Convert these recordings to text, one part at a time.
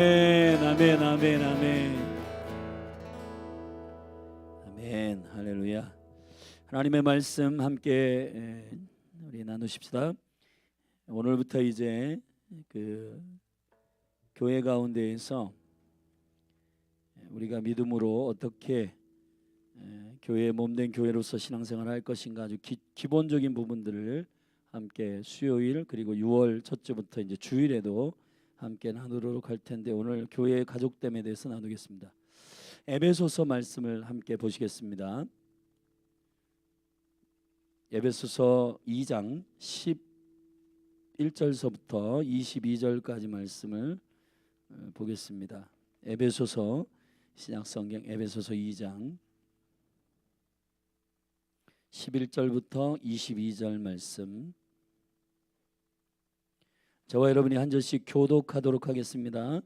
아멘, 아멘, 아멘, 아멘, 할렐루야. 하나님의 말씀 함께 우리 나누십시다. 오늘부터 이제 그 교회 가운데에서 우리가 믿음으로 어떻게 교회의 몸된 교회로서 신앙생활을 할 것인가 아주 기본적인 부분들을 함께 수요일 그리고 6월 첫째부터 이제 주일에도 함께 나누도록 할 텐데, 오늘 교회의 가족됨에 대해서 나누겠습니다. 에베소서 말씀을 함께 보시겠습니다. 에베소서 2장 11절서부터 22절까지 말씀을 보겠습니다. 에베소서 신약성경 에베소서 2장 11절부터 22절 말씀, 저와 여러분이 한 절씩 교독하도록 하겠습니다.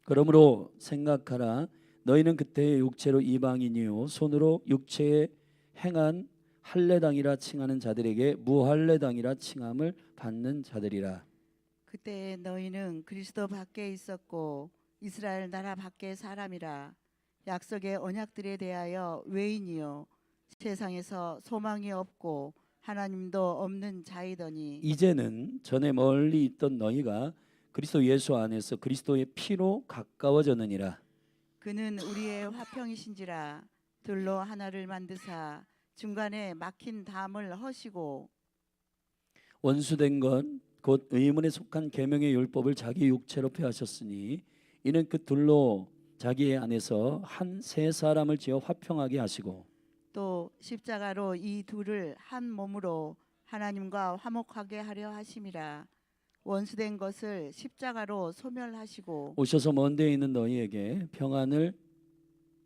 그러므로 생각하라. 너희는 그때의 육체로 이방인이요 손으로 육체에 행한 할례당이라 칭하는 자들에게 무할례당이라 칭함을 받는 자들이라. 그때 너희는 그리스도 밖에 있었고 이스라엘 나라 밖의 사람이라. 약속의 언약들에 대하여 외인이요 세상에서 소망이 없고 하나님도 없는 자이더니, 이제는 전에 멀리 있던 너희가 그리스도 예수 안에서 그리스도의 피로 가까워졌느니라. 그는 우리의 화평이신지라. 들로 하나를 만드사 중간에 막힌 담을 허시고 원수된 것 곧 의문에 속한 계명의 율법을 자기 육체로 폐하셨으니 이는 그 둘로 자기 안에서 한 세 사람을 지어 화평하게 하시고 또 십자가로 이 둘을 한 몸으로 하나님과 화목하게 하려 하심이라. 원수된 것을 십자가로 소멸하시고 오셔서 먼 데에 있는 너희에게 평안을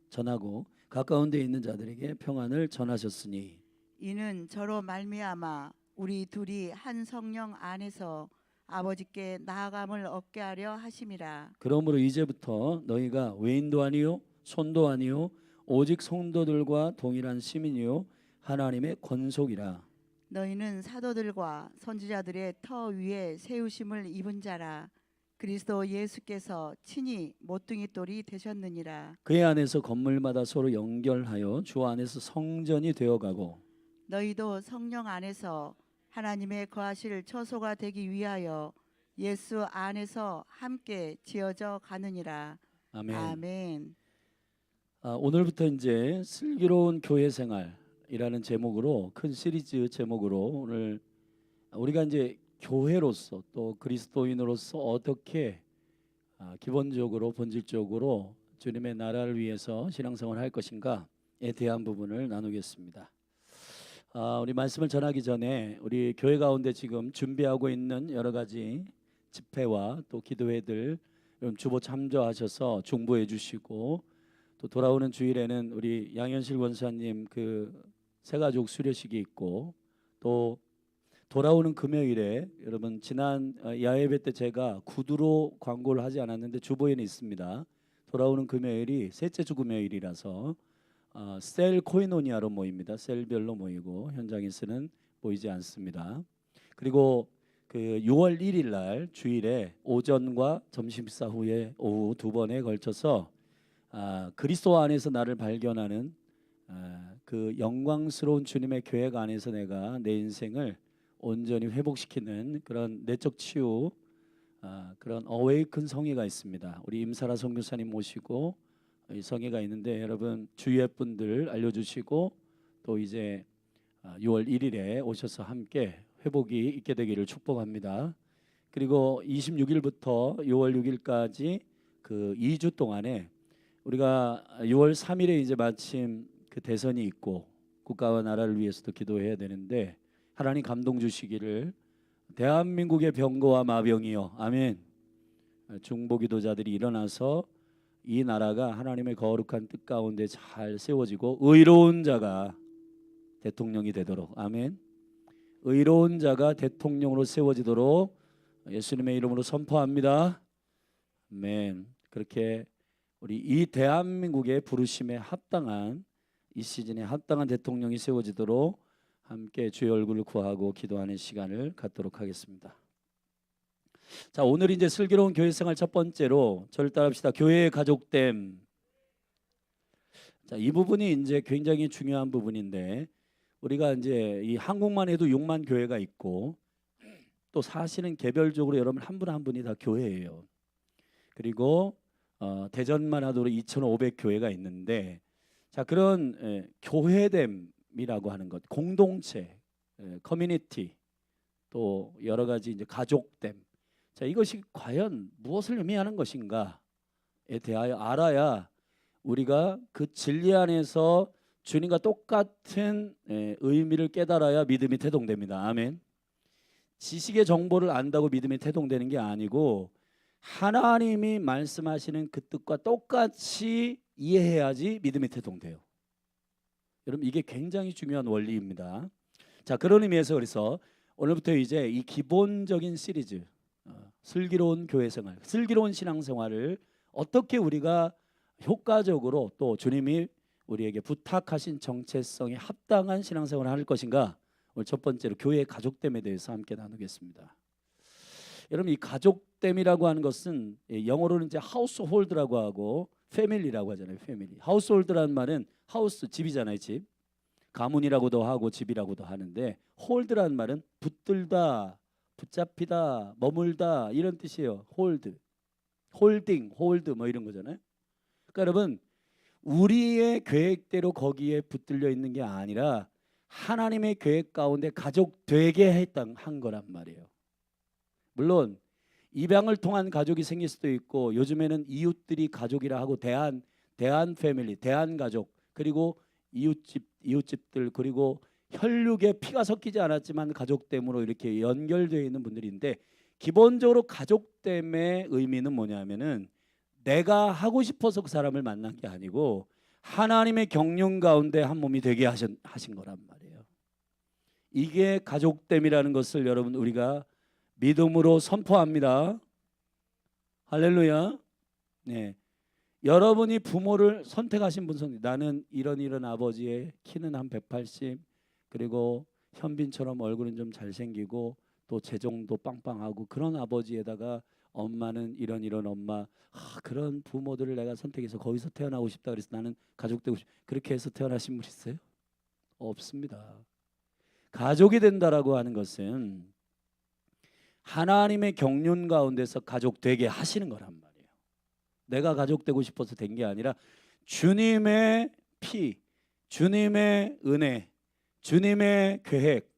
전하고 가까운 데에 있는 자들에게 평안을 전하셨으니, 이는 저로 말미암아 우리 둘이 한 성령 안에서 아버지께 나아감을 얻게 하려 하심이라. 그러므로 이제부터 너희가 외인도 아니요 손도 아니요 오직 성도들과 동일한 시민이요 하나님의 권속이라. 너희는 사도들과 선지자들의 터 위에 세우심을 입은 자라. 그리스도 예수께서 친히 모퉁이 돌이 되셨느니라. 그의 안에서 건물마다 서로 연결하여 주 안에서 성전이 되어가고 너희도 성령 안에서 하나님의 거하실 처소가 되기 위하여 예수 안에서 함께 지어져 가느니라. 아멘. 아멘. 오늘부터 이제 슬기로운 교회 생활이라는 제목으로, 큰 시리즈 제목으로 오늘 우리가 이제 교회로서 또 그리스도인으로서 어떻게 기본적으로 본질적으로 주님의 나라를 위해서 신앙생활을 할 것인가에 대한 부분을 나누겠습니다. 우리 말씀을 전하기 전에 우리 교회 가운데 지금 준비하고 있는 여러 가지 집회와 또 기도회들 여러분 주보 참조하셔서 중보해 주시고, 또 돌아오는 주일에는 우리 양현실 원사님 그 새가족 수료식이 있고, 또 돌아오는 금요일에 여러분 지난 야외배 때 제가 구두로 광고를 하지 않았는데 주보에는 있습니다. 돌아오는 금요일이 셋째 주 금요일이라서 셀 코이노니아로 모입니다. 셀별로 모이고 현장에서는 모이지 않습니다. 그리고 그 6월 1일 날 주일에 오전과 점심사 후에 오후 두 번에 걸쳐서 그리스도 안에서 나를 발견하는 그 영광스러운 주님의 계획 안에서 내가 내 인생을 온전히 회복시키는 그런 내적 치유, 그런 어웨이큰 성회가 있습니다. 우리 임사라 선교사님 모시고 이 성회가 있는데 여러분 주위의 분들 알려주시고, 또 이제 6월 1일에 오셔서 함께 회복이 있게 되기를 축복합니다. 그리고 26일부터 6월 6일까지 그 2주 동안에 우리가 6월 3일에 이제 마침 그 대선이 있고 국가와 나라를 위해서도 기도해야 되는데, 하나님 감동 주시기를 대한민국의 병거와 마병이요 아멘, 중보 기도자들이 일어나서 이 나라가 하나님의 거룩한 뜻 가운데 잘 세워지고 의로운 자가 대통령이 되도록, 아멘, 의로운 자가 대통령으로 세워지도록 예수님의 이름으로 선포합니다. 아멘. 그렇게 우리 이 대한민국의 부르심에 합당한, 이 시즌에 합당한 대통령이 세워지도록 함께 주의 얼굴을 구하고 기도하는 시간을 갖도록 하겠습니다. 자, 오늘 이제 슬기로운 교회 생활 첫 번째로 저를 따라합시다. 교회의 가족됨. 자, 이 부분이 이제 굉장히 중요한 부분인데 우리가 이제 이 한국만 해도 6만 교회가 있고 또 사실은 개별적으로 여러분 한 분 한 분이 다 교회예요. 그리고 대전만 하더라도 2,500 교회가 있는데 자, 그런 교회됨이라고 하는 것, 공동체, 커뮤니티, 또 여러 가지 이제 가족됨. 자, 이것이 과연 무엇을 의미하는 것인가에 대하여 알아야 우리가 그 진리 안에서 주님과 똑같은 의미를 깨달아야 믿음이 태동됩니다. 아멘. 지식의 정보를 안다고 믿음이 태동되는 게 아니고 하나님이 말씀하시는 그 뜻과 똑같이 이해해야지 믿음이 태동돼요. 여러분, 이게 굉장히 중요한 원리입니다. 자, 그런 의미에서 그래서 오늘부터 이제 이 기본적인 시리즈 슬기로운 교회 생활, 슬기로운 신앙 생활을 어떻게 우리가 효과적으로 또 주님이 우리에게 부탁하신 정체성에 합당한 신앙생활을 할 것인가, 오늘 첫 번째로 교회의 가족됨에 대해서 함께 나누겠습니다. 여러분, 이 가족됨이라고 하는 것은 영어로는 이제 하우스홀드라고 하고 패밀리라고 하잖아요. 패밀리. 하우스홀드라는 말은 하우스, 집이잖아요. 집. 가문이라고도 하고 집이라고도 하는데 홀드라는 말은 붙들다, 붙잡히다, 머물다 이런 뜻이에요. 홀드, 홀딩, 홀드 뭐 이런 거잖아요. 그러니까 여러분, 우리의 계획대로 거기에 붙들려 있는 게 아니라 하나님의 계획 가운데 가족 되게 한 거란 말이에요. 물론 입양을 통한 가족이 생길 수도 있고 요즘에는 이웃들이 가족이라 하고 대한 패밀리, 대한 가족, 그리고 이웃집들, 그리고 혈육에 피가 섞이지 않았지만 가족됨으로 이렇게 연결되어 있는 분들인데 기본적으로 가족됨의 의미는 뭐냐면은 내가 하고 싶어서 그 사람을 만난 게 아니고 하나님의 경륜 가운데 한 몸이 되게 하신 거란 말이에요. 이게 가족됨이라는 것을 여러분 우리가 믿음으로 선포합니다. 할렐루야. 네. 여러분이 부모를 선택하신 분, 나는 이런 아버지의 키는 한 180, 그리고 현빈처럼 얼굴은 좀 잘생기고 또 재정도 빵빵하고 그런 아버지에다가 엄마는 이런 엄마, 그런 부모들을 내가 선택해서 거기서 태어나고 싶다 그래서 나는 가족 되고 싶. 그렇게 해서 태어나신 분 있어요? 없습니다. 가족이 된다라고 하는 것은 하나님의 경륜 가운데서 가족 되게 하시는 거란 말이에요. 내가 가족 되고 싶어서 된 게 아니라 주님의 피, 주님의 은혜, 주님의 계획,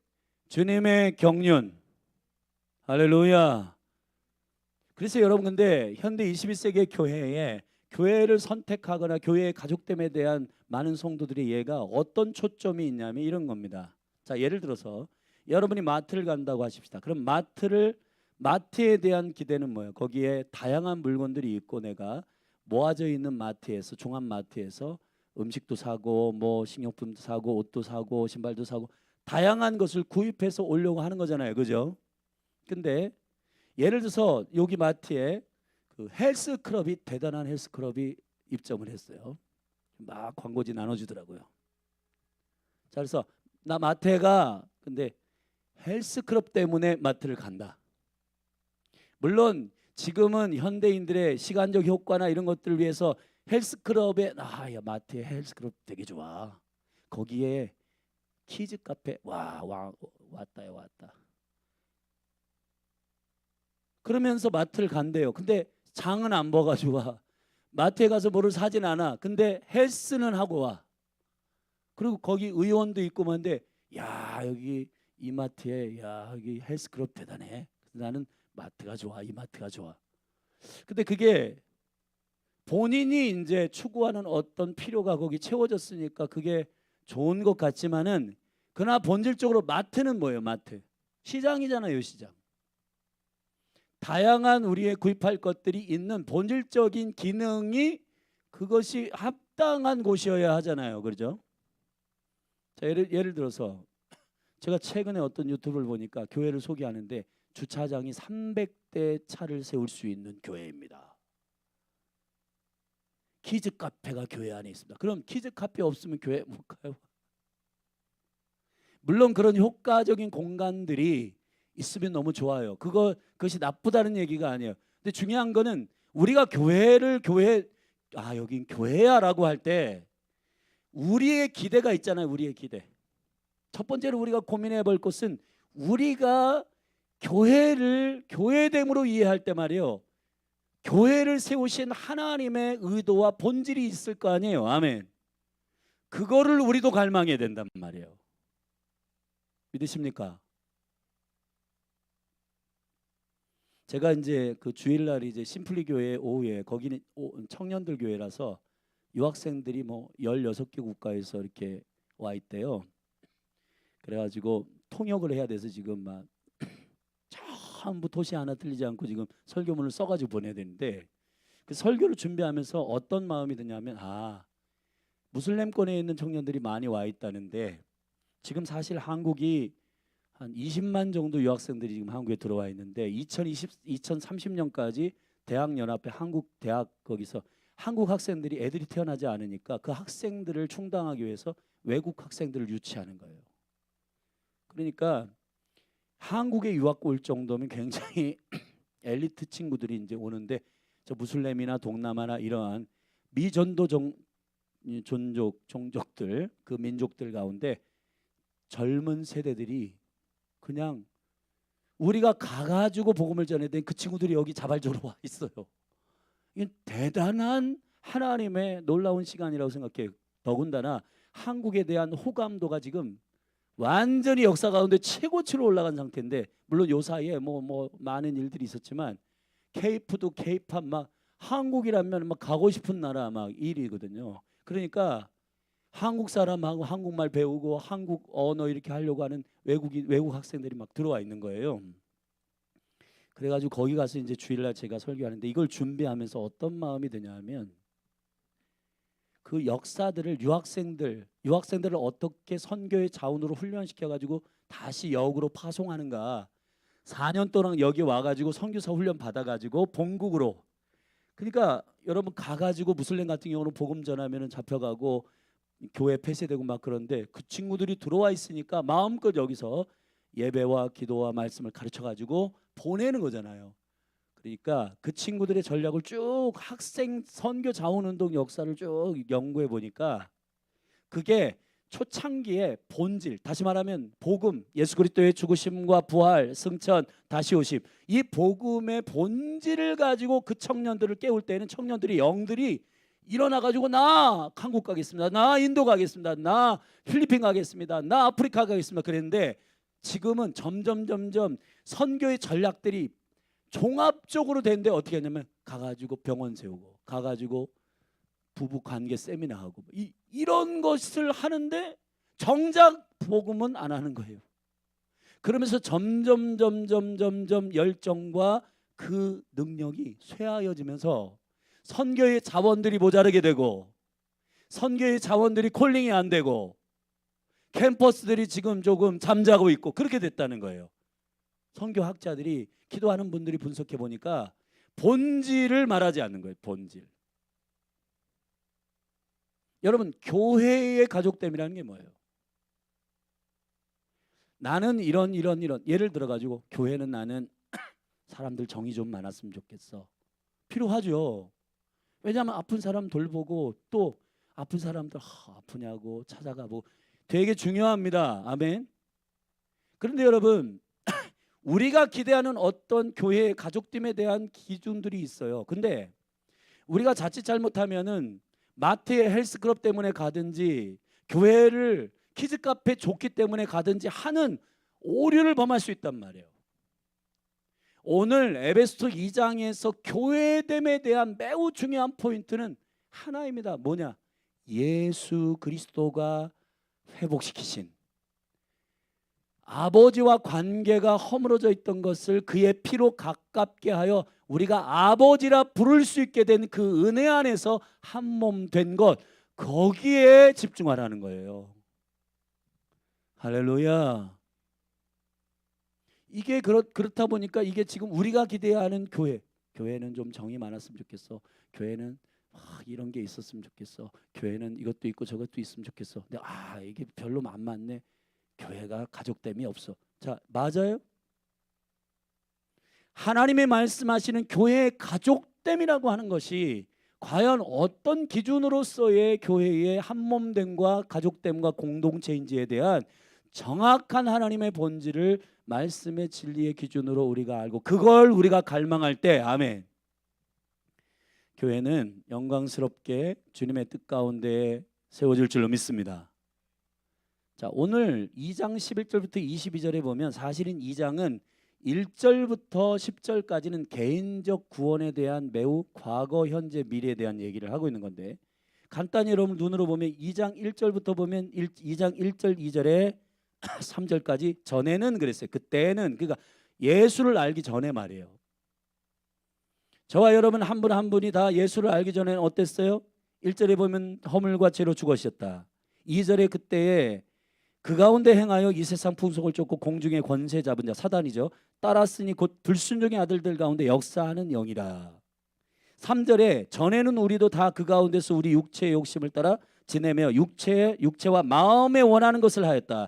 주님의 경륜. 할렐루야. 그래서 여러분, 근데 현대 21세기 교회에 교회를 선택하거나 교회의 가족됨에 대한 많은 성도들의 이해가 어떤 초점이 있냐면 이런 겁니다. 자, 예를 들어서 여러분이 마트를 간다고 하십시다. 그럼 마트에 대한 기대는 뭐예요? 거기에 다양한 물건들이 있고 내가 모아져 있는 마트에서, 종합 마트에서 음식도 사고 뭐 식료품도 사고 옷도 사고 신발도 사고 다양한 것을 구입해서 오려고 하는 거잖아요. 그죠? 근데 예를 들어서 여기 마트에 그 헬스클럽이, 대단한 헬스클럽이 입점을 했어요. 막 광고지 나눠주더라고요. 자, 그래서 나 마트에 가. 근데 헬스클럽 때문에 마트를 간다. 물론 지금은 현대인들의 시간적 효과나 이런 것들을 위해서 헬스클럽에 야, 마트에 헬스클럽 되게 좋아. 거기에 키즈 카페 왔다요, 왔다. 그러면서 마트를 간대요. 근데 장은 안 봐가지고 와. 마트에 가서 뭐를 사진 않아. 근데 헬스는 하고 와. 그리고 거기 의원도 있고 뭔데, 야, 여기 이 마트에, 야, 여기 헬스클럽 대단해. 나는 마트가 좋아. 이 마트가 좋아. 근데 그게 본인이 이제 추구하는 어떤 필요가 거기 채워졌으니까 그게 좋은 것 같지만은, 그러나 본질적으로 마트는 뭐예요? 마트 시장이잖아요. 시장. 다양한 우리의 구입할 것들이 있는 본질적인 기능이, 그것이 합당한 곳이어야 하잖아요. 그렇죠? 자, 예를 들어서 제가 최근에 어떤 유튜브를 보니까 교회를 소개하는데 주차장이 300대 차를 세울 수 있는 교회입니다. 키즈 카페가 교회 안에 있습니다. 그럼 키즈 카페 없으면 교회 못 가요? 물론 그런 효과적인 공간들이 있으면 너무 좋아요. 그것이 나쁘다는 얘기가 아니에요. 근데 중요한 거는 우리가 교회를 여긴 교회야라고 할 때 우리의 기대가 있잖아요. 우리의 기대. 첫 번째로 우리가 고민해 볼 것은 우리가 교회를 교회됨으로 이해할 때 말이에요. 교회를 세우신 하나님의 의도와 본질이 있을 거 아니에요. 아멘. 그거를 우리도 갈망해야 된단 말이에요. 믿으십니까? 제가 이제 그 주일날 이제 심플리 교회 오후에 거기는 청년들 교회라서 유학생들이 뭐 16개 국가에서 이렇게 와 있대요. 그래가지고 통역을 해야 돼서 지금 막 전부 도시 하나 틀리지 않고 지금 설교문을 써가지고 보내야 되는데 그 설교를 준비하면서 어떤 마음이 드냐면 무슬림권에 있는 청년들이 많이 와 있다는데 지금 사실 한국이 한 20만 정도 유학생들이 지금 한국에 들어와 있는데 2030년까지 대학연합회 한국 대학 거기서 한국 학생들이 애들이 태어나지 않으니까 그 학생들을 충당하기 위해서 외국 학생들을 유치하는 거예요. 그러니까 한국에 유학 올 정도면 굉장히 엘리트 친구들이 이제 오는데 저 무슬림이나 동남아나 이러한 미전도 종족들 그 민족들 가운데 젊은 세대들이 그냥 우리가 가가지고 복음을 전해야 된 그 친구들이 여기 자발적으로 와 있어요. 이게 대단한 하나님의 놀라운 시간이라고 생각해요. 더군다나 한국에 대한 호감도가 지금 완전히 역사 가운데 최고치로 올라간 상태인데 물론 요 사이에 뭐 많은 일들이 있었지만 케이프도 케이팝 막 한국이라면 막 가고 싶은 나라 막 1위거든요. 그러니까 한국 사람하고 한국말 배우고 한국 언어 이렇게 하려고 하는 외국 학생들이 막 들어와 있는 거예요. 그래가지고 거기 가서 이제 주일날 제가 설교하는데 이걸 준비하면서 어떤 마음이 드냐면 그 역사들을 유학생들을 어떻게 선교의 자원으로 훈련시켜가지고 다시 역으로 파송하는가. 4년 동안 여기 와가지고 선교사 훈련 받아가지고 본국으로. 그러니까 여러분 가가지고 무슬림 같은 경우는 복음 전하면은 잡혀가고 교회 폐쇄되고 막 그런데 그 친구들이 들어와 있으니까 마음껏 여기서 예배와 기도와 말씀을 가르쳐가지고 보내는 거잖아요. 그러니까 그 친구들의 전략을 쭉 학생 선교 자원운동 역사를 쭉 연구해 보니까 그게 초창기의 본질, 다시 말하면 복음, 예수 그리스도의 죽으심과 부활, 승천, 다시 오심, 이 복음의 본질을 가지고 그 청년들을 깨울 때는 청년들이 영들이 일어나 가지고 나 한국 가겠습니다, 나 인도 가겠습니다, 나 필리핀 가겠습니다, 나 아프리카 가겠습니다 그랬는데 지금은 점점 선교의 전략들이 종합적으로 되는데 어떻게 하냐면 가가지고 병원 세우고 가가지고 부부 관계 세미나 하고 이런 것을 하는데 정작 복음은 안 하는 거예요. 그러면서 점점 열정과 그 능력이 쇠하여지면서 선교의 자원들이 모자르게 되고 선교의 자원들이 콜링이 안 되고 캠퍼스들이 지금 조금 잠자고 있고 그렇게 됐다는 거예요. 선교학자들이 기도하는 분들이 분석해 보니까 본질을 말하지 않는 거예요. 본질. 여러분 교회의 가족됨이라는 게 뭐예요? 나는 이런 예를 들어 가지고 교회는 나는 사람들 정이 좀 많았으면 좋겠어. 필요하죠. 왜냐하면 아픈 사람 돌보고 또 아픈 사람들 아프냐고 찾아가고 되게 중요합니다. 아멘. 그런데 여러분 우리가 기대하는 어떤 교회의 가족됨에 대한 기준들이 있어요. 근데 우리가 자칫 잘못하면은 마트의 헬스클럽 때문에 가든지 교회를 키즈카페 좋기 때문에 가든지 하는 오류를 범할 수 있단 말이에요. 오늘 에베소서 2장에서 교회됨에 대한 매우 중요한 포인트는 하나입니다. 뭐냐? 예수 그리스도가 회복시키신 아버지와 관계가 허물어져 있던 것을 그의 피로 가깝게 하여 우리가 아버지라 부를 수 있게 된 그 은혜 안에서 한 몸 된 것, 거기에 집중하라는 거예요. 할렐루야. 이게 그렇다 보니까 이게 지금 우리가 기대하는 교회는 좀 정이 많았으면 좋겠어. 교회는 이런 게 있었으면 좋겠어. 교회는 이것도 있고 저것도 있으면 좋겠어. 근데 이게 별로 안 맞네. 교회가 가족됨이 없어. 자, 맞아요? 하나님의 말씀하시는 교회의 가족됨이라고 하는 것이 과연 어떤 기준으로서의 교회의 한몸됨과 가족됨과 공동체인지에 대한 정확한 하나님의 본질을 말씀의 진리의 기준으로 우리가 알고 그걸 우리가 갈망할 때 아멘. 교회는 영광스럽게 주님의 뜻 가운데 세워질 줄로 믿습니다. 자, 오늘 2장 11절부터 22절에 보면 사실은 2장은 1절부터 10절까지는 개인적 구원에 대한 매우 과거, 현재, 미래에 대한 얘기를 하고 있는 건데 간단히 여러분 눈으로 보면 2장 1절부터 보면 2장 1절 2절에 3절까지 전에는 그랬어요. 그때는 그러니까 예수를 알기 전에 말이에요. 저와 여러분 한 분 한 분이 다 예수를 알기 전에는 어땠어요? 1절에 보면 허물과 죄로 죽으셨다. 2절에 그때에 그 가운데 행하여 이 세상 풍속을 쫓고 공중의 권세 잡은 자 사단이죠. 따랐으니 곧 불순종의 아들들 가운데 역사하는 영이라. 3절에 전에는 우리도 다 그 가운데서 우리 육체의 욕심을 따라 지내며 육체와 마음에 원하는 것을 하였다.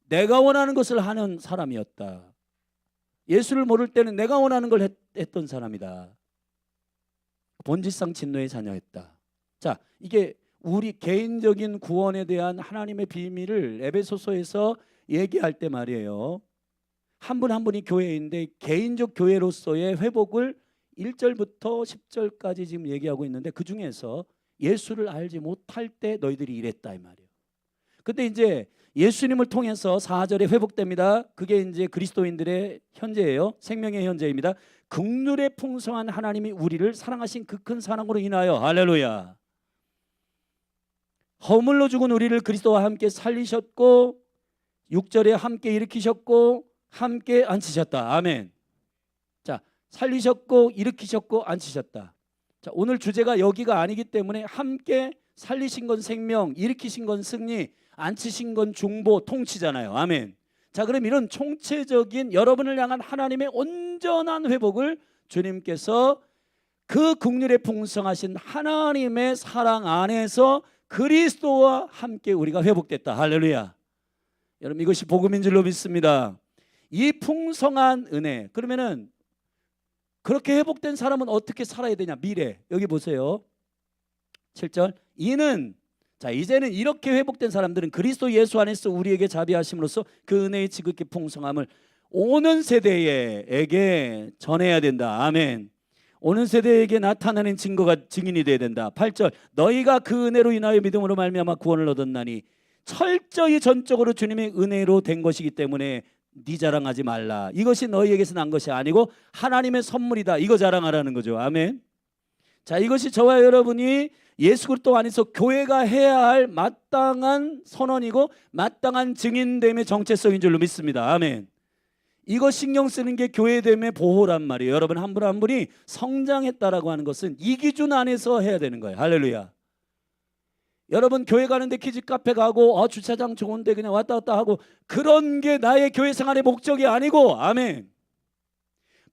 내가 원하는 것을 하는 사람이었다. 예수를 모를 때는 내가 원하는 걸 했던 사람이다. 본질상 진노의 자녀였다. 자, 이게 우리 개인적인 구원에 대한 하나님의 비밀을 에베소서에서 얘기할 때 말이에요. 한 분 한 분이 교회인데 개인적 교회로서의 회복을 1절부터 10절까지 지금 얘기하고 있는데 그 중에서 예수를 알지 못할 때 너희들이 이랬다 이 말이에요. 근데 이제 예수님을 통해서 4절에 회복됩니다. 그게 이제 그리스도인들의 현재예요. 생명의 현재입니다. 긍휼의 풍성한 하나님이 우리를 사랑하신 그 큰 사랑으로 인하여 할렐루야. 허물로 죽은 우리를 그리스도와 함께 살리셨고 6절에 함께 일으키셨고 함께 앉히셨다. 아멘. 자, 살리셨고 일으키셨고 앉히셨다. 자, 오늘 주제가 여기가 아니기 때문에 함께 살리신 건 생명, 일으키신 건 승리, 앉히신 건 중보, 통치잖아요. 아멘. 자, 그럼 이런 총체적인 여러분을 향한 하나님의 온전한 회복을 주님께서 그 긍휼에 풍성하신 하나님의 사랑 안에서 그리스도와 함께 우리가 회복됐다. 할렐루야. 여러분 이것이 복음인 줄로 믿습니다. 이 풍성한 은혜. 그러면은 그렇게 회복된 사람은 어떻게 살아야 되냐? 미래. 여기 보세요. 7절. 이는 자 이제는 이렇게 회복된 사람들은 그리스도 예수 안에서 우리에게 자비하심으로써 그 은혜의 지극히 풍성함을 오는 세대에게 전해야 된다. 아멘. 오는 세대에게 나타나는 증인이 되어야 된다. 8절. 너희가 그 은혜로 인하여 믿음으로 말미암아 구원을 얻었나니 철저히 전적으로 주님의 은혜로 된 것이기 때문에 네 자랑하지 말라. 이것이 너희에게서 난 것이 아니고 하나님의 선물이다. 이거 자랑하라는 거죠. 아멘. 자, 이것이 저와 여러분이 예수 그리스도 안에서 교회가 해야 할 마땅한 선언이고 마땅한 증인됨의 정체성인 줄로 믿습니다. 아멘. 이거 신경 쓰는 게 교회됨의 보호란 말이에요. 여러분 한 분 한 분이 성장했다라고 하는 것은 이 기준 안에서 해야 되는 거예요. 할렐루야. 여러분 교회 가는데 키즈 카페 가고 주차장 좋은데 그냥 왔다 갔다 하고 그런 게 나의 교회 생활의 목적이 아니고 아멘.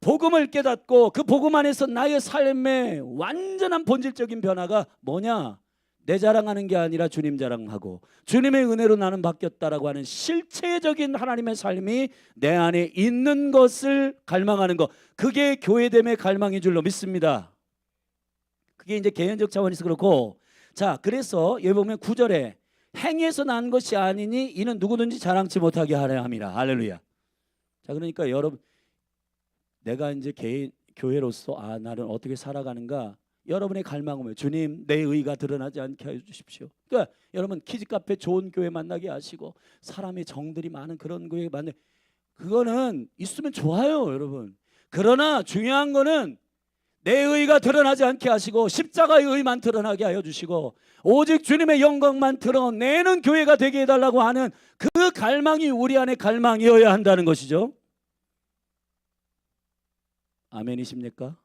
복음을 깨닫고 그 복음 안에서 나의 삶의 완전한 본질적인 변화가 뭐냐? 내 자랑하는 게 아니라 주님 자랑하고 주님의 은혜로 나는 바뀌었다라고 하는 실체적인 하나님의 삶이 내 안에 있는 것을 갈망하는 것, 그게 교회됨의 갈망인 줄로 믿습니다. 그게 이제 개인적 차원에서 그렇고, 자 그래서 여기 보면 9절에 행위에서 난 것이 아니니 이는 누구든지 자랑치 못하게 하려 함이라. 할렐루야. 자 그러니까 여러분 내가 이제 교회로서 나는 어떻게 살아가는가, 여러분의 갈망은 뭐예요? 주님 내 의가 드러나지 않게 해주십시오. 그러니까 여러분 키즈카페 좋은 교회 만나게 하시고 사람의 정들이 많은 그런 교회 그거는 있으면 좋아요 여러분. 그러나 중요한 거는 내 의가 드러나지 않게 하시고 십자가의 의만 드러나게 하여 주시고 오직 주님의 영광만 드러내는 교회가 되게 해달라고 하는 그 갈망이 우리 안에 갈망이어야 한다는 것이죠. 아멘이십니까?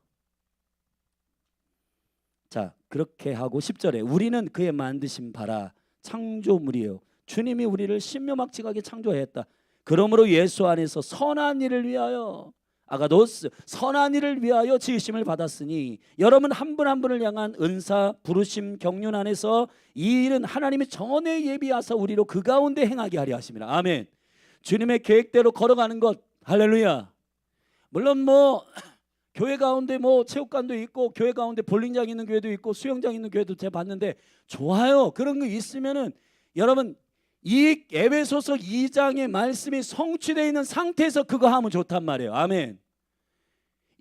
자 그렇게 하고 10절에 우리는 그의 만드신 바라 창조물이에요. 주님이 우리를 신묘막측하게 창조했다. 그러므로 예수 안에서 선한 일을 위하여 아가도스 선한 일을 위하여 지으심을 받았으니 여러분 한 분 한 분을 향한 은사 부르심 경륜 안에서 이 일은 하나님이 전에 예비하사 우리로 그 가운데 행하게 하려 하심이라. 아멘. 주님의 계획대로 걸어가는 것. 할렐루야. 물론 교회 가운데 뭐 체육관도 있고 교회 가운데 볼링장 있는 교회도 있고 수영장 있는 교회도 제가 봤는데 좋아요. 그런 거 있으면은 여러분 이 에베소서 2장의 말씀이 성취되어 있는 상태에서 그거 하면 좋단 말이에요. 아멘.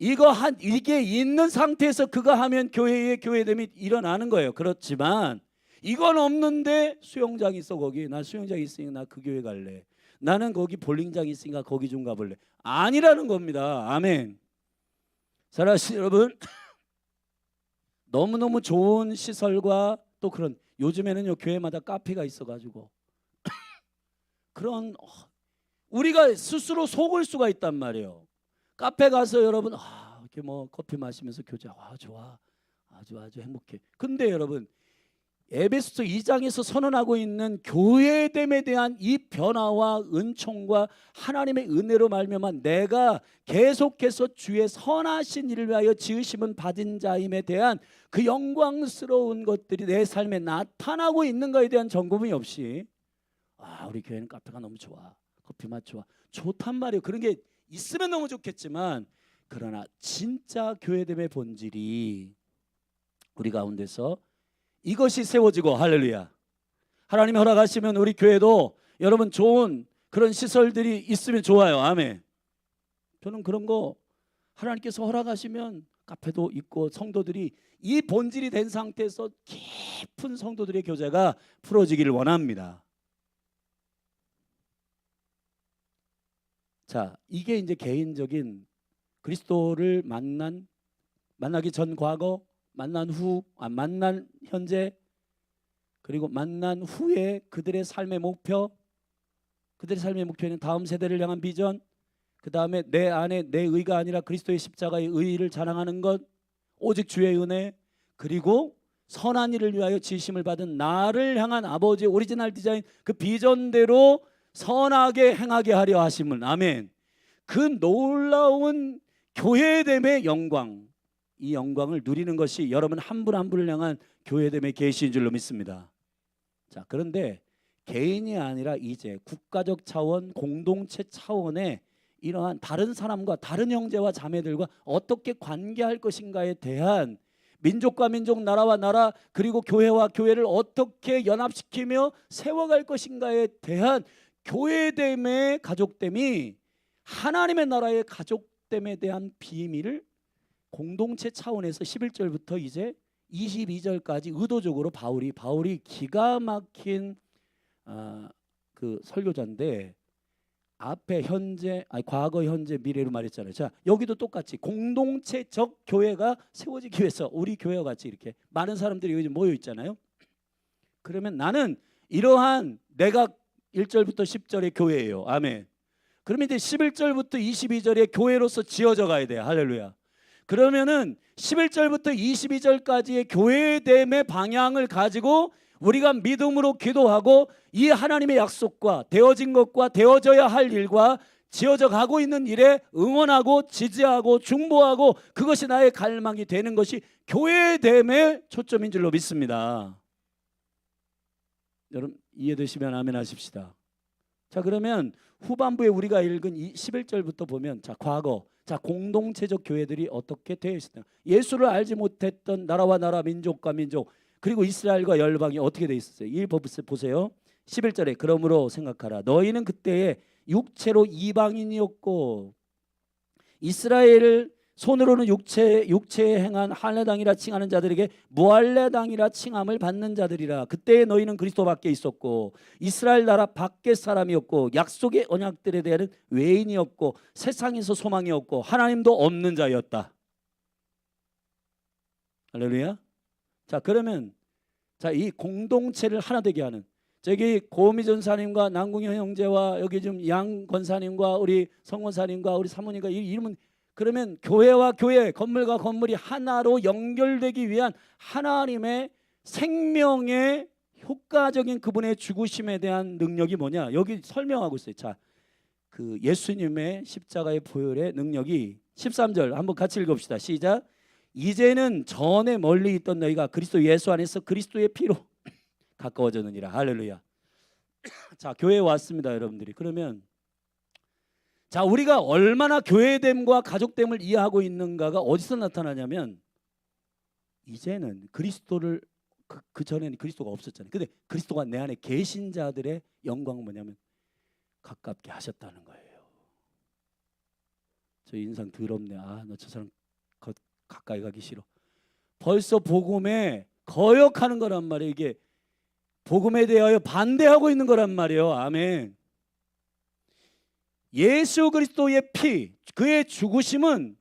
이게 있는 상태에서 그거 하면 교회의 교회됨이 일어나는 거예요. 그렇지만 이건 없는데 수영장 있어 거기. 나 수영장 있으니까 나 그 교회 갈래. 나는 거기 볼링장 있으니까 거기 좀 가볼래. 아니라는 겁니다. 아멘. 사랑하시는 여러분, 너무너무 좋은 시설과 또 그런 요즘에는요 교회마다 카페가 있어가지고 그런 우리가 스스로 속을 수가 있단 말이에요. 카페 가서 여러분 이렇게 뭐 커피 마시면서 교제 좋아 아주 행복해. 근데 여러분 에베소서 2장에서 선언하고 있는 교회됨에 대한 이 변화와 은총과 하나님의 은혜로 말미암아 내가 계속해서 주의 선하신 일을 위하여 지으심은 받은 자임에 대한 그 영광스러운 것들이 내 삶에 나타나고 있는 것에 대한 점검이 없이 우리 교회는 카페가 너무 좋아, 커피 맛 좋단 말이에요. 그런 게 있으면 너무 좋겠지만 그러나 진짜 교회됨의 본질이 우리 가운데서 이것이 세워지고 할렐루야. 하나님이 허락하시면 우리 교회도 여러분 좋은 그런 시설들이 있으면 좋아요. 아멘. 저는 그런 거 하나님께서 허락하시면 카페도 있고 성도들이 이 본질이 된 상태에서 깊은 성도들의 교제가 풀어지기를 원합니다. 자, 이게 이제 개인적인 그리스도를 만나기 전 과거, 만난 후, 만난 현재, 그리고 만난 후에 그들의 삶의 목표, 그들의 삶의 목표는 다음 세대를 향한 비전, 그 다음에 내 안에 내 의가 아니라 그리스도의 십자가의 의의를 자랑하는 것, 오직 주의 은혜, 그리고 선한 일을 위하여 지으심을 받은 나를 향한 아버지의 오리지널 디자인 그 비전대로 선하게 행하게 하려 하심을. 아멘. 그 놀라운 교회됨의 영광, 이 영광을 누리는 것이 여러분 한 분 한 분을 향한 교회됨의 계시인 줄로 믿습니다. 자, 그런데 개인이 아니라 이제 국가적 차원, 공동체 차원의 이러한 다른 사람과 다른 형제와 자매들과 어떻게 관계할 것인가에 대한 민족과 민족, 나라와 나라, 그리고 교회와 교회를 어떻게 연합시키며 세워갈 것인가에 대한 교회됨의 가족됨이 하나님의 나라의 가족됨에 대한 비밀을 공동체 차원에서 11절부터 이제 22절까지 의도적으로 바울이 기가 막힌 그 설교자인데 앞에 과거, 현재, 미래로 말했잖아요. 자, 여기도 똑같이 공동체적 교회가 세워지기 위해서 우리 교회와 같이 이렇게 많은 사람들이 여기 모여 있잖아요. 그러면 나는 이러한 내가 1절부터 10절의 교회예요. 아멘. 그러면 이제 11절부터 22절의 교회로서 지어져 가야 돼요. 할렐루야. 그러면은 11절부터 22절까지의 교회됨의 방향을 가지고 우리가 믿음으로 기도하고 이 하나님의 약속과 되어진 것과 되어져야 할 일과 지어져 가고 있는 일에 응원하고 지지하고 중보하고 그것이 나의 갈망이 되는 것이 교회됨의 초점인 줄로 믿습니다. 여러분 이해되시면 아멘 하십시다. 자, 그러면 후반부에 우리가 읽은 이 11절부터 보면 자, 과거, 자, 공동체적 교회들이 어떻게 되어 있었나? 예수를 알지 못했던 나라와 나라, 민족과 민족, 그리고 이스라엘과 열방이 어떻게 되어 있었어요? 이 법을 보세요. 11절에 그러므로 생각하라. 너희는 그때에 육체로 이방인이었고 이스라엘을 손으로는 육체에 행한 할례당이라 칭하는 자들에게 무할례당이라 칭함을 받는 자들이라. 그때에 너희는 그리스도 밖에 있었고 이스라엘 나라 밖의 사람이었고 약속의 언약들에 대한 외인이었고 세상에서 소망이 없고 하나님도 없는 자였다. 할렐루야. 자, 그러면 자, 이 공동체를 하나 되게 하는 저기 고미 전사님과 남궁현 형제와 여기 좀 양 권사님과 우리 성 권사님과 우리 사모님과 이름은 그러면 교회와 교회, 건물과 건물이 하나로 연결되기 위한 하나님의 생명의 효과적인 그분의 죽으심에 대한 능력이 뭐냐? 여기 설명하고 있어요. 자, 그 예수님의 십자가의 보혈의 능력이 13절 한번 같이 읽읍시다. 시작. 이제는 전에 멀리 있던 너희가 그리스도 예수 안에서 그리스도의 피로 가까워졌느니라. 할렐루야. 자, 교회에 왔습니다, 여러분들이. 그러면 자, 우리가 얼마나 교회됨과 가족됨을 이해하고 있는가가 어디서 나타나냐면, 이제는 그리스도를 그 전에는 그리스도가 없었잖아요. 근데 그리스도가 내 안에 계신 자들의 영광은 뭐냐면 가깝게 하셨다는 거예요. 저 인상 더럽네. 나 저 사람 가까이 가기 싫어. 벌써 복음에 거역하는 거란 말이에요. 이게 복음에 대하여 반대하고 있는 거란 말이에요. 아멘. 예수 그리스도의 피, 그의 죽으심은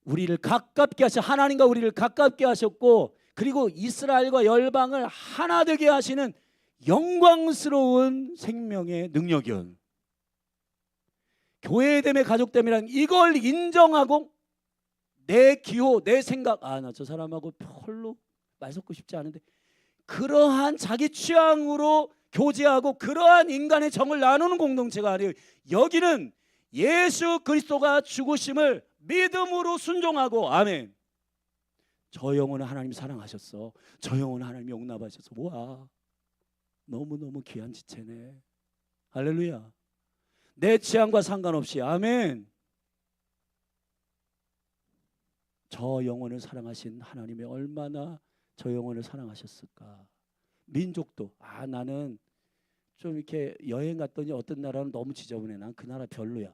우리를 가깝게 하셔, 하나님과 우리를 가깝게 하셨고, 그리고 이스라엘과 열방을 하나 되게 하시는 영광스러운 생명의 능력이요. 교회됨의 가족됨이란 이걸 인정하고 내 기호, 내 생각, 나 저 사람하고 별로 말 섞고 싶지 않은데, 그러한 자기 취향으로 교제하고 그러한 인간의 정을 나누는 공동체가 아니에요. 여기는 예수 그리스도가 죽으심을 믿음으로 순종하고, 아멘. 저 영혼은 하나님 사랑하셨어. 저 영혼은 하나님 용납하셔서. 와, 너무너무 귀한 지체네. 할렐루야. 내 취향과 상관없이, 아멘. 저 영혼을 사랑하신 하나님이 얼마나 저 영혼을 사랑하셨을까. 민족도, 나는 좀 이렇게 여행 갔더니 어떤 나라는 너무 지저분해. 난 그 나라 별로야.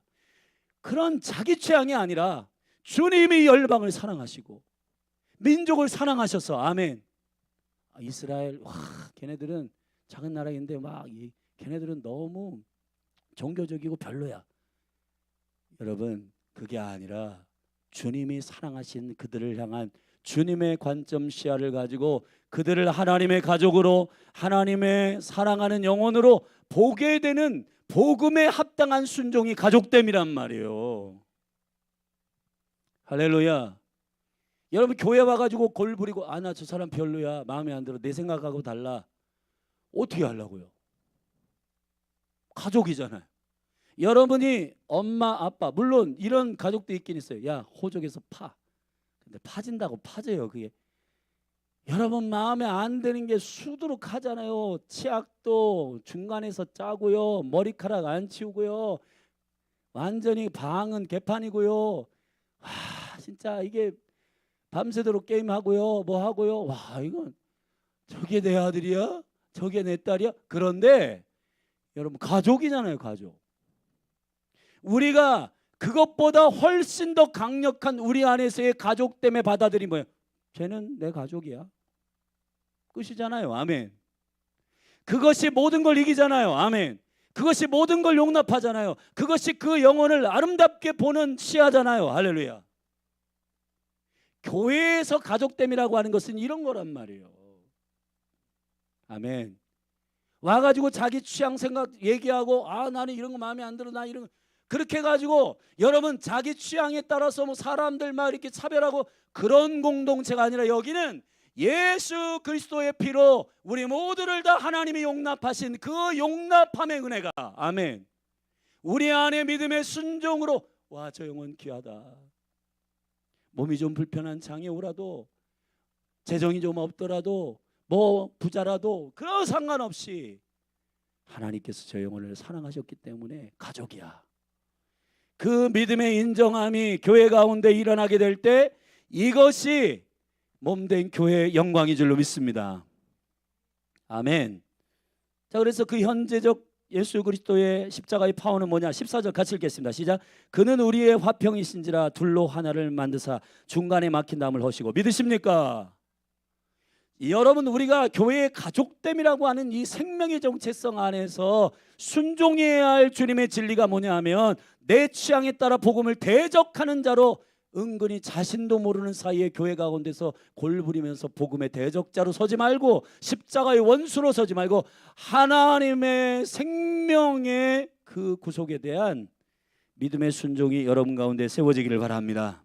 그런 자기 취향이 아니라 주님이 열방을 사랑하시고 민족을 사랑하셔서, 아멘. 이스라엘, 걔네들은 작은 나라인데 걔네들은 너무 종교적이고 별로야. 여러분, 그게 아니라 주님이 사랑하신 그들을 향한 주님의 관점 시야를 가지고 그들을 하나님의 가족으로, 하나님의 사랑하는 영혼으로 보게 되는 복음에 합당한 순종이 가족됨이란 말이에요. 할렐루야. 여러분, 교회 와가지고 골 부리고, 나 저 사람 별로야, 마음에 안 들어, 내 생각하고 달라, 어떻게 하려고요? 가족이잖아요. 여러분이 엄마 아빠, 물론 이런 가족도 있긴 있어요. 야, 호적에서 파. 근데 파진다고 파져요. 그게 여러분 마음에 안 드는 게 수두룩 하잖아요. 치약도 중간에서 짜고요, 머리카락 안 치우고요, 완전히 방은 개판이고요. 진짜 이게 밤새도록 게임하고요, 뭐 하고요. 이건 저게 내 아들이야? 저게 내 딸이야? 그런데 여러분, 가족이잖아요. 가족. 우리가 그것보다 훨씬 더 강력한 우리 안에서의 가족 때문에 받아들인 뭐예요? 쟤는 내 가족이야. 끝이잖아요. 아멘. 그것이 모든 걸 이기잖아요. 아멘. 그것이 모든 걸 용납하잖아요. 그것이 그 영혼을 아름답게 보는 시야잖아요. 할렐루야. 교회에서 가족됨이라고 하는 것은 이런 거란 말이에요. 아멘. 와가지고 자기 취향 생각 얘기하고, 나는 이런 거 마음에 안 들어, 나 이런 거, 그렇게 해가지고 여러분 자기 취향에 따라서 사람들 막 이렇게 차별하고 그런 공동체가 아니라, 여기는 예수 그리스도의 피로 우리 모두를 다 하나님이 용납하신 그 용납함의 은혜가, 아멘, 우리 안에 믿음의 순종으로, 저 영혼 귀하다. 몸이 좀 불편한 장애 오라도, 재정이 좀 없더라도, 뭐 부자라도, 그런 상관없이 하나님께서 저 영혼을 사랑하셨기 때문에 가족이야. 그 믿음의 인정함이 교회 가운데 일어나게 될 때 이것이 몸된 교회의 영광인 줄로 믿습니다. 아멘. 자, 그래서 그 현재적 예수 그리스도의 십자가의 파워는 뭐냐? 14절 같이 읽겠습니다. 시작. 그는 우리의 화평이신지라 둘로 하나를 만드사 중간에 막힌 담을 허시고. 믿으십니까? 여러분, 우리가 교회의 가족됨이라고 하는 이 생명의 정체성 안에서 순종해야 할 주님의 진리가 뭐냐 하면, 내 취향에 따라 복음을 대적하는 자로 은근히 자신도 모르는 사이에 교회 가운데서 골부리면서 복음의 대적자로 서지 말고, 십자가의 원수로 서지 말고, 하나님의 생명의 그 구속에 대한 믿음의 순종이 여러분 가운데 세워지기를 바랍니다.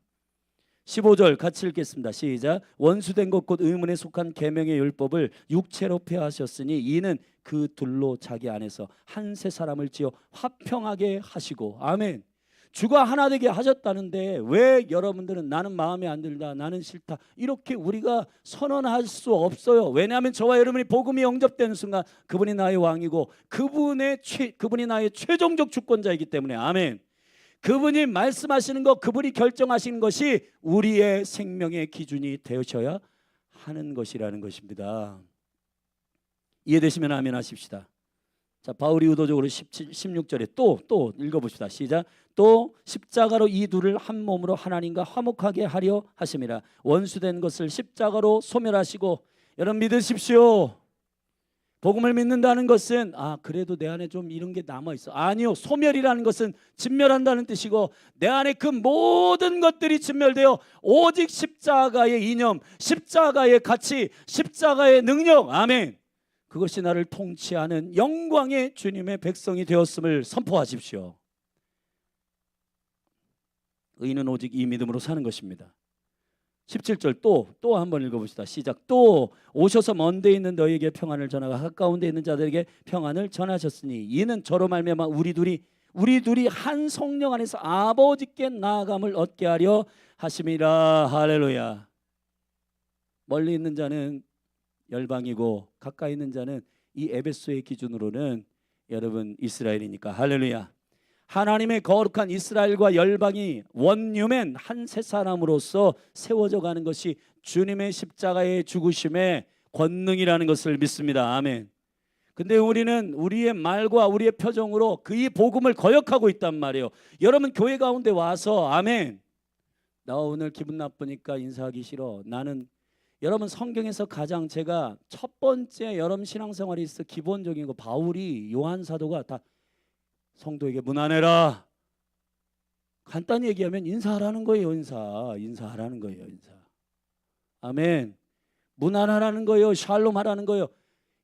15절 같이 읽겠습니다. 시작. 원수된 것 곧 의문에 속한 계명의 율법을 육체로 폐하셨으니 이는 그 둘로 자기 안에서 한 세 사람을 지어 화평하게 하시고. 아멘. 주가 하나 되게 하셨다는데 왜 여러분들은 나는 마음에 안 들다, 나는 싫다, 이렇게 우리가 선언할 수 없어요. 왜냐하면 저와 여러분이 복음이 영접되는 순간 그분이 나의 왕이고 그분이 나의 최종적 주권자이기 때문에. 아멘. 그분이 말씀하시는 것, 그분이 결정하시는 것이 우리의 생명의 기준이 되셔야 하는 것이라는 것입니다. 이해되시면 아멘 하십시다. 자, 바울이 의도적으로 16절에 또 읽어봅시다. 시작. 또 십자가로 이 둘을 한 몸으로 하나님과 화목하게 하려 하심이라. 원수된 것을 십자가로 소멸하시고. 여러분 믿으십시오. 복음을 믿는다는 것은 그래도 내 안에 좀 이런 게 남아있어. 아니요, 소멸이라는 것은 진멸한다는 뜻이고, 내 안에 그 모든 것들이 진멸되어 오직 십자가의 이념, 십자가의 가치, 십자가의 능력, 아멘, 그것이 나를 통치하는 영광의 주님의 백성이 되었음을 선포하십시오. 의인은 오직 이 믿음으로 사는 것입니다. 17절 또 한번 읽어봅시다. 시작. 또 오셔서 먼 데 있는 너희에게 평안을 전하고 가까운 데 있는 자들에게 평안을 전하셨으니 이는 저로 말미암아 우리 둘이 한 성령 안에서 아버지께 나아감을 얻게 하려 하심이라. 할렐루야. 멀리 있는 자는 열방이고 가까이 있는 자는 이 에베소의 기준으로는 여러분 이스라엘이니까. 할렐루야. 하나님의 거룩한 이스라엘과 열방이 원유맨 한 세 사람으로서 세워져 가는 것이 주님의 십자가의 죽으심의 권능이라는 것을 믿습니다. 아멘. 근데 우리는 우리의 말과 우리의 표정으로 그 이 복음을 거역하고 있단 말이에요. 여러분 교회 가운데 와서 아멘, 나 오늘 기분 나쁘니까 인사하기 싫어. 나는 여러분 성경에서 가장 제가 첫 번째 여러분 신앙생활이 있어 기본적인 거, 바울이 요한 사도가 다 성도에게 문안해라. 간단히 얘기하면 인사하라는 거예요. 인사하라는 거예요. 인사. 아멘. 문안하라는 거예요. 샬롬 하라는 거예요.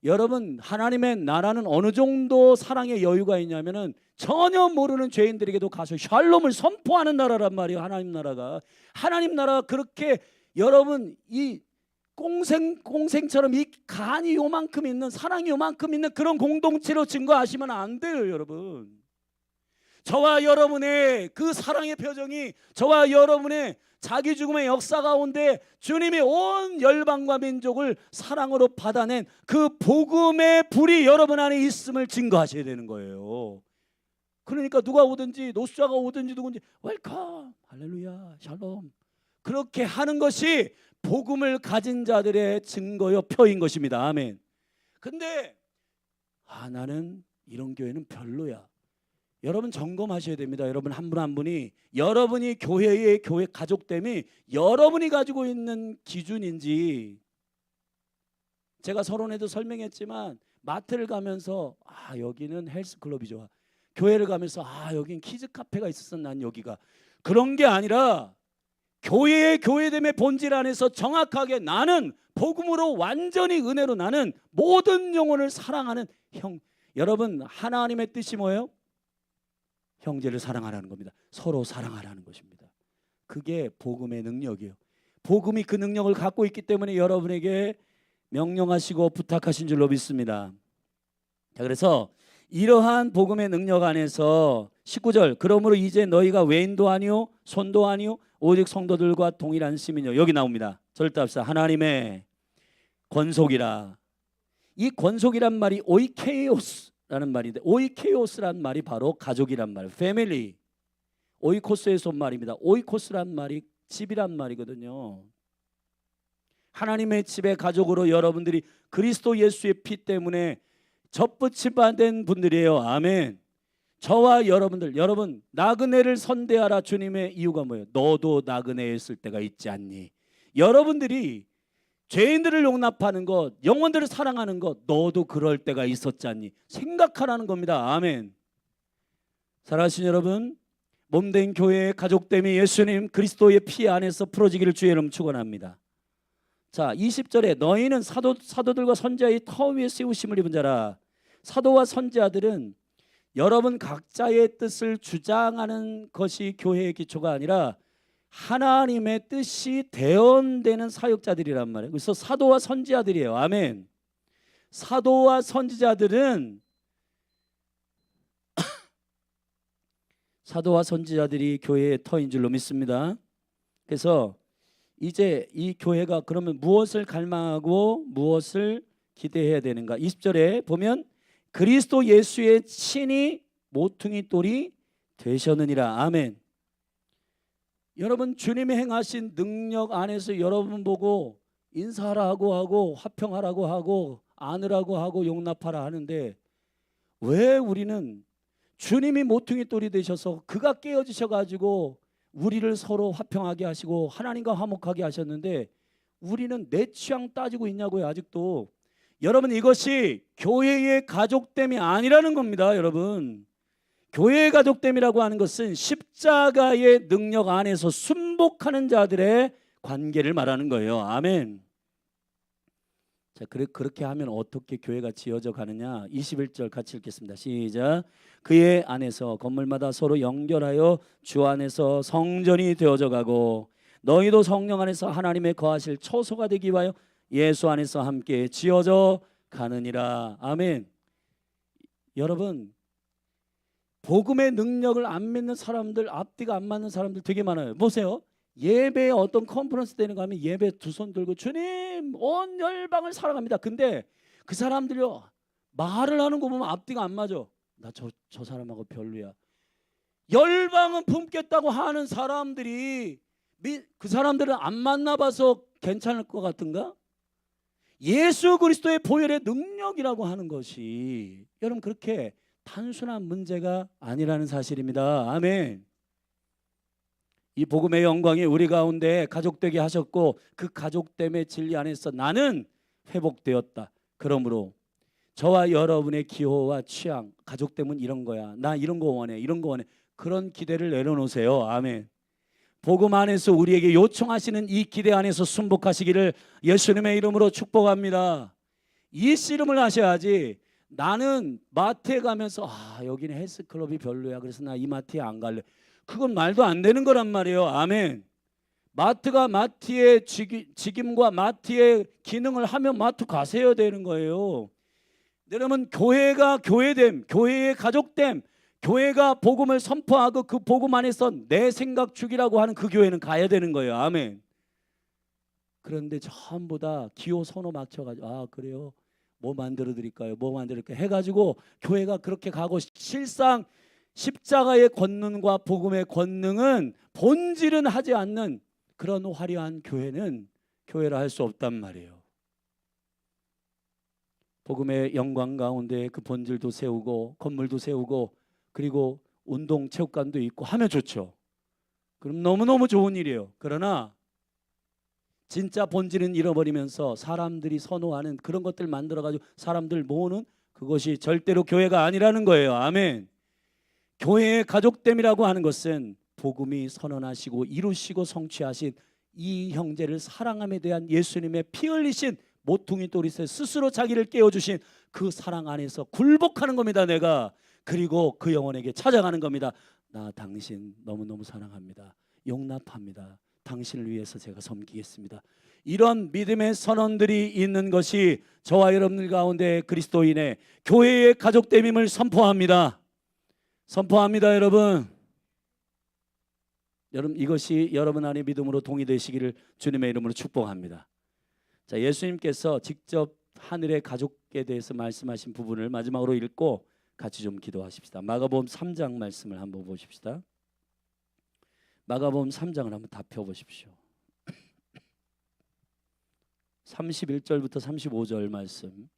여러분 하나님의 나라는 어느 정도 사랑의 여유가 있냐면은 전혀 모르는 죄인들에게도 가서 샬롬을 선포하는 나라란 말이에요. 하나님 나라가 그렇게 여러분 이 꽁생처럼 이 간이 요만큼 있는, 사랑이 요만큼 있는 그런 공동체로 증거하시면 안 돼요. 여러분, 저와 여러분의 그 사랑의 표정이, 저와 여러분의 자기 죽음의 역사 가운데 주님이 온 열방과 민족을 사랑으로 받아낸 그 복음의 불이 여러분 안에 있음을 증거하셔야 되는 거예요. 그러니까 누가 오든지, 노수자가 오든지 누군지 웰컴, 할렐루야, 샬롬, 그렇게 하는 것이 복음을 가진 자들의 증거요 표인 것입니다. 아멘. 근데 나는 이런 교회는 별로야. 여러분 점검하셔야 됩니다. 여러분 한 분 한 분이 여러분이 교회 가족됨이 여러분이 가지고 있는 기준인지. 제가 서론에도 설명했지만 마트를 가면서 여기는 헬스클럽이 좋아, 교회를 가면서 여긴 키즈카페가 있었어, 난 여기가, 그런 게 아니라 교회의 교회됨의 본질 안에서 정확하게 나는 복음으로 완전히 은혜로 나는 모든 영혼을 사랑하는 여러분 하나님의 뜻이 뭐예요? 형제를 사랑하라는 겁니다. 서로 사랑하라는 것입니다. 그게 복음의 능력이에요. 복음이 그 능력을 갖고 있기 때문에 여러분에게 명령하시고 부탁하신 줄로 믿습니다. 자, 그래서 이러한 복음의 능력 안에서 19절, 그러므로 이제 너희가 외인도 아니요 손도 아니요 오직 성도들과 동일한 시민이요. 여기 나옵니다. 절답사 하나님의 권속이라. 이 권속이란 말이 오이케이오스라는 말인데, 오이케이오스란 말이 바로 가족이란 말, 패밀리, 오이코스에서 온 말입니다. 오이코스란 말이 집이란 말이거든요. 하나님의 집의 가족으로 여러분들이 그리스도 예수의 피 때문에 접붙임 받은 분들이에요. 아멘. 저와 여러분 나그네를 선대하라. 주님의 이유가 뭐예요? 너도 나그네에 있을 때가 있지 않니? 여러분들이 죄인들을 용납하는 것, 영혼들을 사랑하는 것, 너도 그럴 때가 있었지 않니? 생각하라는 겁니다. 아멘. 사랑하시는 여러분, 몸된 교회의 가족됨이 예수님 그리스도의 피 안에서 풀어지기를 주의 이름 축원합니다. 자, 20절에 너희는 사도들과 선지자의 터 위에 세우심을 입은 자라. 사도와 선지자들은 여러분 각자의 뜻을 주장하는 것이 교회의 기초가 아니라 하나님의 뜻이 대언되는 사역자들이란 말이에요. 그래서 사도와 선지자들이에요. 아멘. 사도와 선지자들은 사도와 선지자들이 교회의 터인 줄로 믿습니다. 그래서 이제 이 교회가 그러면 무엇을 갈망하고 무엇을 기대해야 되는가? 20절에 보면 그리스도 예수의 친히 모퉁이 돌이 되셨느니라. 아멘. 여러분, 주님이 행하신 능력 안에서 여러분 보고 인사하라고 하고 화평하라고 하고 안으라고 하고 용납하라 하는데, 왜 우리는 주님이 모퉁이 돌이 되셔서 그가 깨어지셔 가지고 우리를 서로 화평하게 하시고 하나님과 화목하게 하셨는데 우리는 내 취향 따지고 있냐고요. 아직도. 여러분, 이것이 교회의 가족됨이 아니라는 겁니다. 여러분, 교회의 가족됨이라고 하는 것은 십자가의 능력 안에서 순복하는 자들의 관계를 말하는 거예요. 아멘. 자, 그렇게 하면 어떻게 교회가 지어져 가느냐? 21절 같이 읽겠습니다. 시작. 그의 안에서 건물마다 서로 연결하여 주 안에서 성전이 되어져 가고 너희도 성령 안에서 하나님의 거하실 처소가 되기 위하여 예수 안에서 함께 지어져 가느니라. 아멘. 여러분, 복음의 능력을 안 믿는 사람들, 앞뒤가 안 맞는 사람들 되게 많아요. 보세요. 예배에 어떤 컨퍼런스 되는 거 하면 예배 두 손 들고 주님 온 열방을 사랑합니다. 근데 그 사람들이요, 말을 하는 거 보면 앞뒤가 안 맞아. 나 저 사람하고 별로야. 열방은 품겠다고 하는 사람들이 그 사람들은 안 만나봐서 괜찮을 것 같은가? 예수 그리스도의 보혈의 능력이라고 하는 것이 여러분 그렇게 단순한 문제가 아니라는 사실입니다. 아멘. 이 복음의 영광이 우리 가운데 가족되게 하셨고 그 가족됨의 진리 안에서 나는 회복되었다. 그러므로 저와 여러분의 기호와 취향, 가족됨은 이런 거야. 나 이런 거 원해. 이런 거 원해. 그런 기대를 내려놓으세요. 아멘. 복음 안에서 우리에게 요청하시는 이 기대 안에서 순복하시기를 예수님의 이름으로 축복합니다. 이 씨름을 하셔야지. 나는 마트에 가면서 여기는 헬스클럽이 별로야. 그래서 나 이 마트에 안 갈래. 그건 말도 안 되는 거란 말이에요. 아멘. 마트가 마트의 직임과 마트의 기능을 하면 마트 가세요 되는 거예요. 여러분, 교회가 교회됨, 교회의 가족됨, 교회가 복음을 선포하고 그 복음 안에서 내 생각 죽이라고 하는 그 교회는 가야 되는 거예요. 아멘. 그런데 전부 다 기호 선호 맞춰가지고 그래요? 뭐 만들어 드릴까요? 뭐 만들어 드릴까요? 해가지고 교회가 그렇게 가고 실상 십자가의 권능과 복음의 권능은 본질은 하지 않는 그런 화려한 교회는 교회라 할 수 없단 말이에요. 복음의 영광 가운데 그 본질도 세우고 건물도 세우고 그리고 운동 체육관도 있고 하면 좋죠. 그럼 너무너무 좋은 일이에요. 그러나 진짜 본질은 잃어버리면서 사람들이 선호하는 그런 것들 만들어가지고 사람들 모으는 그것이 절대로 교회가 아니라는 거예요. 아멘. 교회의 가족됨이라고 하는 것은 복음이 선언하시고 이루시고 성취하신 이 형제를 사랑함에 대한 예수님의 피 흘리신 모퉁이 돌이세 스스로 자기를 깨워주신 그 사랑 안에서 굴복하는 겁니다. 내가. 그리고 그 영혼에게 찾아가는 겁니다. 나 당신 너무너무 사랑합니다. 용납합니다. 당신을 위해서 제가 섬기겠습니다. 이런 믿음의 선언들이 있는 것이 저와 여러분들 가운데 그리스도인의 교회의 가족됨임을 선포합니다. 선포합니다. 여러분 이것이 여러분 안에 믿음으로 동의되시기를 주님의 이름으로 축복합니다. 자, 예수님께서 직접 하늘의 가족에 대해서 말씀하신 부분을 마지막으로 읽고 같이 좀 기도하십시다. 마가복음 3장 말씀을 한번 보십시다. 마가복음 3장을 한번 다 펴보십시오. 31절부터 35절 말씀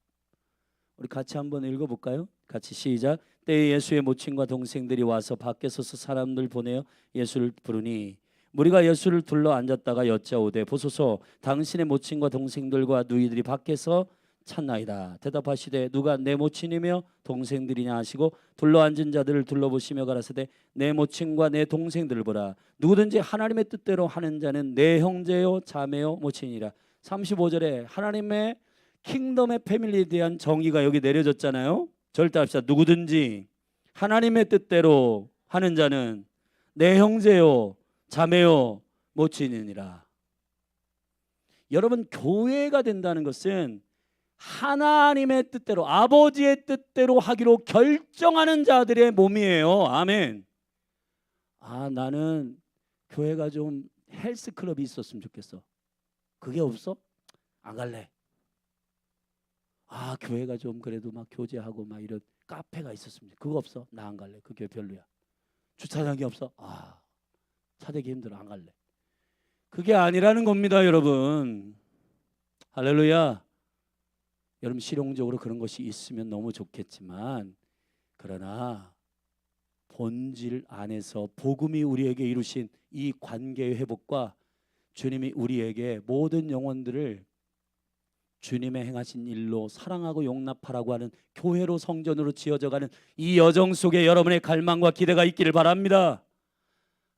우리 같이 한번 읽어볼까요? 같이 시작. 때에 예수의 모친과 동생들이 와서 밖에 서서 사람들 보내어 예수를 부르니 무리가 예수를 둘러 앉았다가 여짜오되 보소서 당신의 모친과 동생들과 누이들이 밖에서 찾나이다. 대답하시되 누가 내 모친이며 동생들이냐 하시고 둘러 앉은 자들을 둘러보시며 가라사대 내 모친과 내 동생들을 보라. 누구든지 하나님의 뜻대로 하는 자는 내 형제요 자매요 모친이라. 35절에 하나님의 킹덤의 패밀리에 대한 정의가 여기 내려졌잖아요. 절대합시다. 누구든지 하나님의 뜻대로 하는 자는 내 형제요 자매요 모친이니라. 여러분, 교회가 된다는 것은 하나님의 뜻대로 아버지의 뜻대로 하기로 결정하는 자들의 몸이에요. 아멘. 나는 교회가 좀 헬스클럽이 있었으면 좋겠어. 그게 없어? 안 갈래. 교회가 좀 그래도 막 교제하고 막 이런 카페가 있었으면 그거 없어? 나 안 갈래. 그 교회 별로야. 주차장이 없어. 아, 차 대기 힘들어, 안 갈래. 그게 아니라는 겁니다, 여러분. 할렐루야. 여러분 실용적으로 그런 것이 있으면 너무 좋겠지만, 그러나 본질 안에서 복음이 우리에게 이루신 이 관계의 회복과 주님이 우리에게 모든 영혼들을 주님의 행하신 일로 사랑하고 용납하라고 하는 교회로 성전으로 지어져가는 이 여정 속에 여러분의 갈망과 기대가 있기를 바랍니다.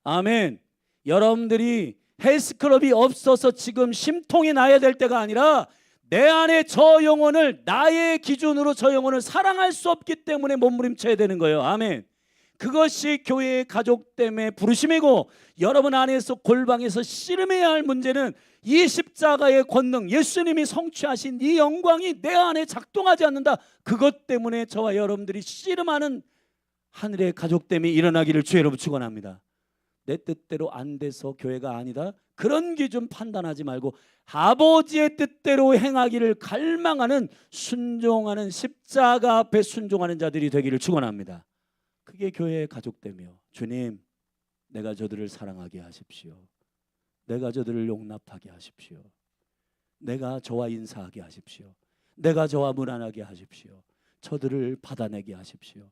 아멘. 여러분들이 헬스클럽이 없어서 지금 심통이 나야 될 때가 아니라 내 안에 저 영혼을 나의 기준으로 저 영혼을 사랑할 수 없기 때문에 몸부림쳐야 되는 거예요. 아멘. 그것이 교회의 가족됨의 부르심이고, 여러분 안에서 골방에서 씨름해야 할 문제는 이 십자가의 권능, 예수님이 성취하신 이 영광이 내 안에 작동하지 않는다. 그것 때문에 저와 여러분들이 씨름하는 하늘의 가족됨이 일어나기를 주의 이름으로 축원합니다. 내 뜻대로 안 돼서 교회가 아니다, 그런 기준 판단하지 말고 아버지의 뜻대로 행하기를 갈망하는, 순종하는, 십자가 앞에 순종하는 자들이 되기를 축원합니다. 그게 교회의 가족됨이요. 주님, 내가 저들을 사랑하게 하십시오. 내가 저들을 용납하게 하십시오. 내가 저와 인사하게 하십시오. 내가 저와 무난하게 하십시오. 저들을 받아내게 하십시오.